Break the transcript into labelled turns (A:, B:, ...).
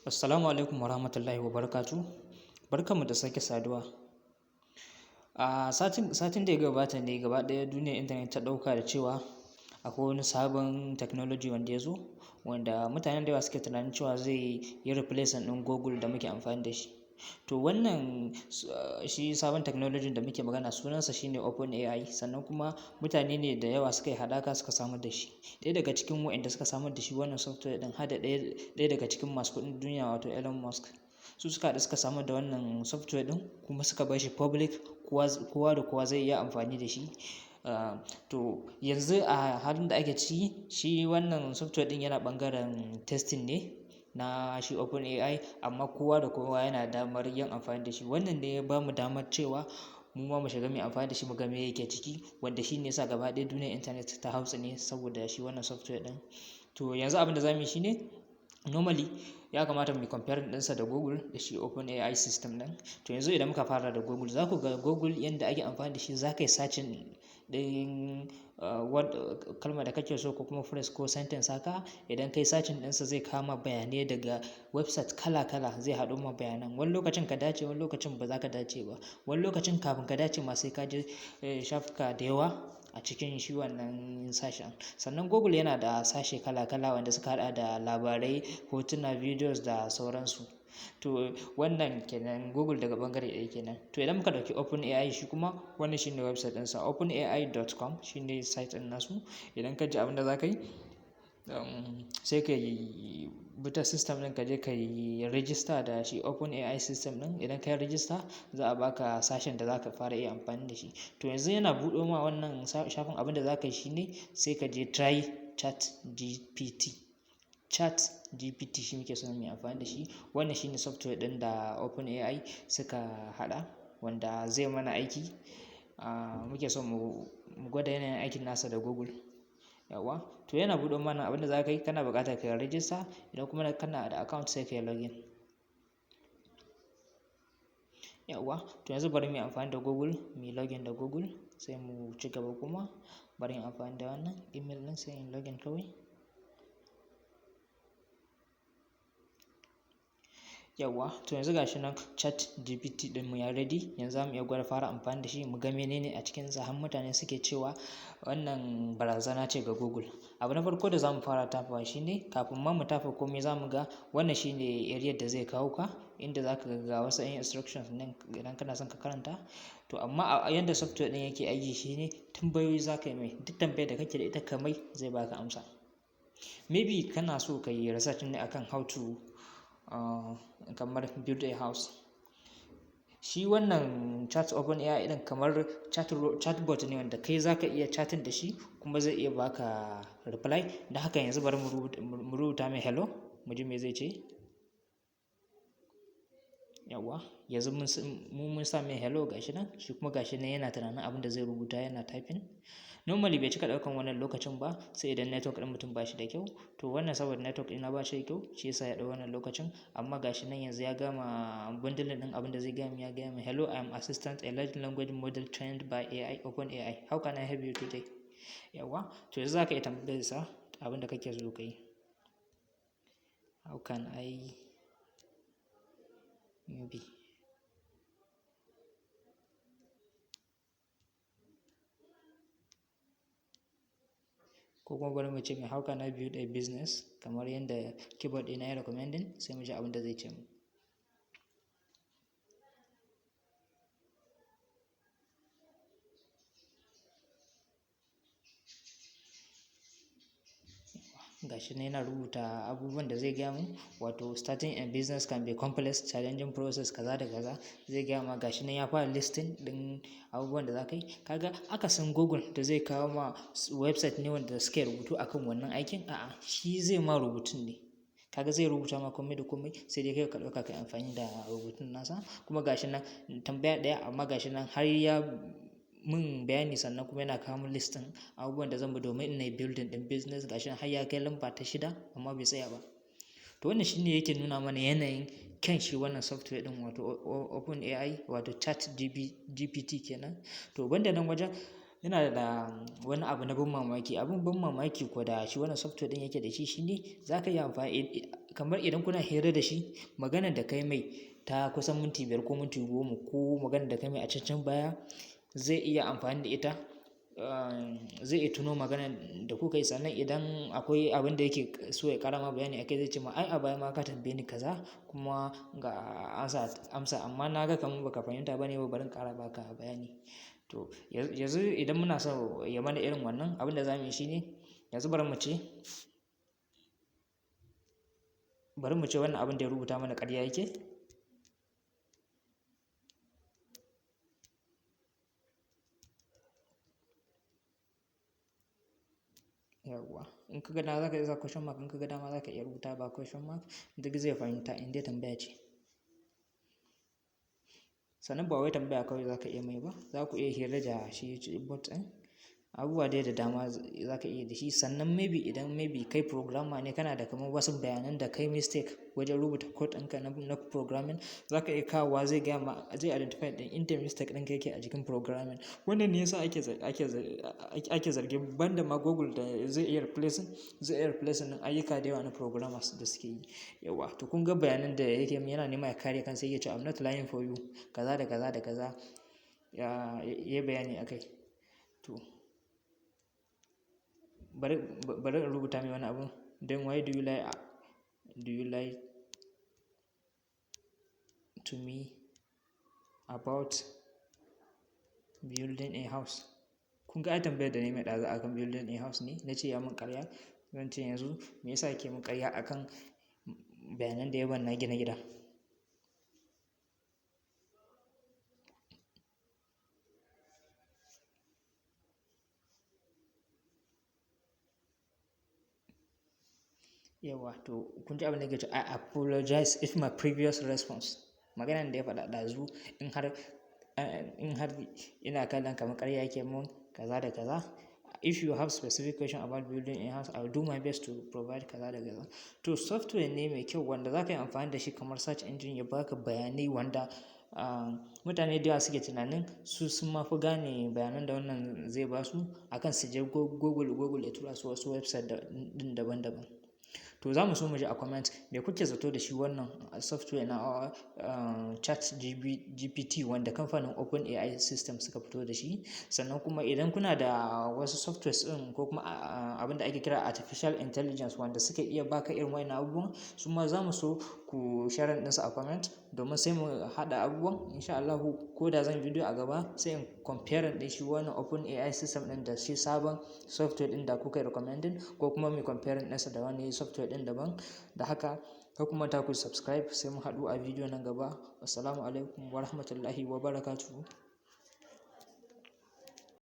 A: Assalamu alaikum warahmatullahi wabarakatuh. Barkanmu da sake saduwa. A satin da ya gabata ne gaba ɗaya duniyar intanet ta ɗauka da cewa akwai wani sabon technology wanda ya zo, wanda mutanen da yawa suke tunanin cewa zai yi replacing ɗin Google da muke amfani da shi. To wannan shi sabon technology da muke magana sunansa shine OpenAI, sannan kuma mutane ne da yawa suka yi haɗaka suka samar da shi. Ɗaya daga cikin waɗanda suka samar da shi wannan software ɗin har da ɗaya daga cikin masu kuɗin duniya wato Elon Musk. Su suka haɗu suka samar da wannan software ɗin kuma suka bar shi public, kowa da kowa zai iya amfani da shi. To yanzu a halin da ake ciki, shi wannan software ɗin yana ɓangaren testing ne na shi OpenAI, amma kowa da kowa yana damar yin amfani da shi. Wannan ne ya bamu damar cewa mu ma mu shiga mu amfani da shi mu ga me yake ciki, wanda shi ne yasa gaba ɗaya duniyar intanet ta hautsine saboda shi wannan software ɗin. To yanzu abin da za mu yi shi ne, normally ya kamata mu yi comparing ɗinsa da Google da shi OpenAI system ɗin. To yanzu idan muka fara da Google, za ku ga Google yanda ake amfani da shi, za ka yi searching ɗin kalmar da kake so ko kuma phrase ko sentence haka. Idan ka yi searching ɗinsa zai kama bayanai daga website kala-kala, zai haɗo ma bayanan. Wani lokacin ka dace, wani lokacin ba za ka dace ba. Wani lokacin kafin ka dace ma sai ka je shafuka da yawa a cikin shi wannan sashen. Sannan Google yana da sashe kala-kala wanda suka haɗa da labarai, hotuna, videos da sauransu. To wannan kenan Google daga ɓangare ɗaya kenan. To idan muka ɗauki OpenAI, shi kuma wannan shine website ɗinsa, openai.com shine site ɗin nasu. Idan ka ji abin da za ka yi, sai ka yi bi ta system ɗin, ka je ka yi register da shi OpenAI system ɗin. Idan ka yi register, za a baka sashen da za ka fara iya amfani da shi. To yanzu yana buɗo ma wannan shafin, abin da za ka yi shi ne sai ka je try ChatGPT. ChatGPT shi muke son mu yi amfani da shi. Wannan shine software ɗin da OpenAI suka haɗa, wanda zai mana aiki. Muke son mu gwada yanayin aikin nasa da Google. Yawwa, to yana buɗo mana abin da za ka yi, kana buƙatar ka yi register. Idan kuma kana da account sai ka yi login. Yawwa, to yanzu bari mu yi amfani da Google, mu yi login da Google sai mu ci gaba. Kuma bari in amfani da wannan email ɗin sai in login kawai. Yawwa, to yanzu ga shi nan ChatGPT ɗinmu ya ready. Yanzu za mu iya gwada fara amfani da shi mu ga menene a cikinsa. Har mutane suke cewa wannan barazana ce ga Google. Abu na farko da za mu fara tafawa shi ne, kafin ma mu tafa komai za mu ga wannan shi ne area da zai kawo ka, inda za ka ga wasu instructions nan idan kana son ka karanta. To amma a yanda software ɗin yake aiki shi ne, tambayoyi za ka yi mai. Duk tambayar da kake da ita ka mai, zai baka amsa. Maybe kana so ka yi research ne akan how to kamar build a house. Shi wannan OpenAI ɗin kamar chatbot ne wanda kai za ka iya chatting da shi kuma zai iya baka reply. Da haka yanzu bari mu rubuta mai hello, mu ji me zai ce. Yawwa, yanzu mun sa mai hello gashi nan, shi kuma gashi nan yana tunanin abin da zai rubuta, yana typing. Normally bai cika ɗaukan wannan lokacin ba, sai idan network ɗin mutum ba shi da kyau. To wannan saboda network ɗina ba shi da kyau, shi yasa ya ɗau wannan lokacin. Amma gashi nan yanzu ya gama bundling ɗin abin da zai gaya min. Ya gaya min, hello, I am Assistant, a large language model trained by OpenAI. How can I help you today? Yawwa, to yanzu za ka iya tambayar sa abin da kake so ka yi. How can I maybe ko kuma bari mu ce mai how can I build a business, kamar yadda keyboard ɗina ya recommending, sai mu ji abin da zai ce mu. Gashi nan yana rubuta abubuwan da zai gaya mu, wato starting a business can be complex, challenging process, kaza da kaza zai gaya ma. Gashi nan ya fara listing ɗin abubuwan da za ka yi. Kaga akasin Google da zai kawo ma website ne wanda suke rubutu akan wannan aikin. A'a, shi zai ma rubutun ne. Kaga zai rubuta ma komai da komai, sai dai kai ka ɗauka ka yi amfani da rubutun nasa. Kuma gashi nan tambaya ɗaya, amma gashi nan har ya mun bayani, sannan kuma yana kawo min list ɗin abubuwan da zan bi domin in yi building ɗin business. Gashi nan har ya kai lamba ta 6, amma bai tsaya ba. To wannan shine yake nuna mana yanayin kyan shi wannan software ɗin, wato OpenAI, wato ChatGPT kenan. To banda nan wajen, yana da wani abu na ban mamaki. Abin ban mamaki ko da shi wannan software ɗin yake da shi shine za ka iya amfani kamar idan kuna hira da shi, maganar da kai mai ta kusan minti 5 ko minti 10 ko maganar da kai mai a can baya zai iya amfani da ita. Zai iya tuno maganar da kuka yi, sannan idan akwai abin da yake so ya ƙara ma bayani akai zai ce ma ai a baya ma ka tambaye ni kaza kuma ga amsa amma na ga kamar baka fahimta ba ne, bari in ƙara baka bayani. To yanzu idan muna so ya mana irin wannan, abin da za mu yi shine yanzu bari mu ce wannan abin da ya rubuta mana ƙarya yake. Yawwa, in ka ga dama za ka iya sa question mark, in ka ga dama za ka iya rubuta ba question mark, duk zai fahimta in dai tambaya ce. Sannan ba wai tambaya kawai za ka iya mai ba, za ku iya hira da shi bot ɗin, abubuwa dai da dama za ka iya da shi. Sannan maybe kai programmer ne, kana da kamar wasu bayanan da kai mistake wajen rubuta code ɗinka na programming, za ka iya kawowa zai gaya ma, zai identify ɗin inda mistake ɗinka yake a jikin programming. Wannan ne yasa ake zargin banda ma Google da zai iya replacing ɗin ayyuka da yawa na programmers da suke yi. Yawwa, to kun ga bayanan da yake yana nema ya kare kansa, yake cewa I'm not lying for you, kaza da kaza da kaza, ya yi bayani akai. To bari in rubuta mai wani abu. Then why do you lie to me about building a house? Kun ga ai tambayar da na yi mai ɗazu akan building a house ne, na ce ya mun ƙarya. Zan ce yanzu me yasa yake mun ƙarya akan bayanan da ya ban na gina gida. Yawwa, to kun ji abin da yake cewa I apologize if my previous response, maganar da ya faɗa ɗazu, in har ina kallon kamar ƙarya yake mun kaza da kaza. If you have specific question about building a house, I will do my best to provide kaza da kaza. To software ne mai kyau wanda za ka yi amfani da shi kamar search engine ya baka bayanai wanda mutane da yawa suke tunanin su sun ma fi gane bayanan da wannan zai ba su akan su je Google ya tura su wasu website ɗin daban-daban. To za mu so mu ji a comment me kuke zato da shi wannan software na ChatGPT wanda kamfanin OpenAI system suka fito da shi. Sannan kuma idan kuna da wasu softwares ɗin ko kuma abin da ake kira artificial intelligence wanda suke iya baka irin wayannan abubuwan, su ma za mu so ku share ɗinsu a comment domin sai mu haɗa abubuwan. Insha Allah ko da zan bidiyo a gaba sai in compare ɗin shi wannan OpenAI system ɗin da shi sabon software ɗin da kuka yi recommending, ko kuma mu compare ɗinsa da wani software ɗin daban. Da haka kar ku manta ku subscribe, sai mu haɗu a bidiyo nan gaba. Assalamu alaikum wa rahmatullahi wa barakatuhu.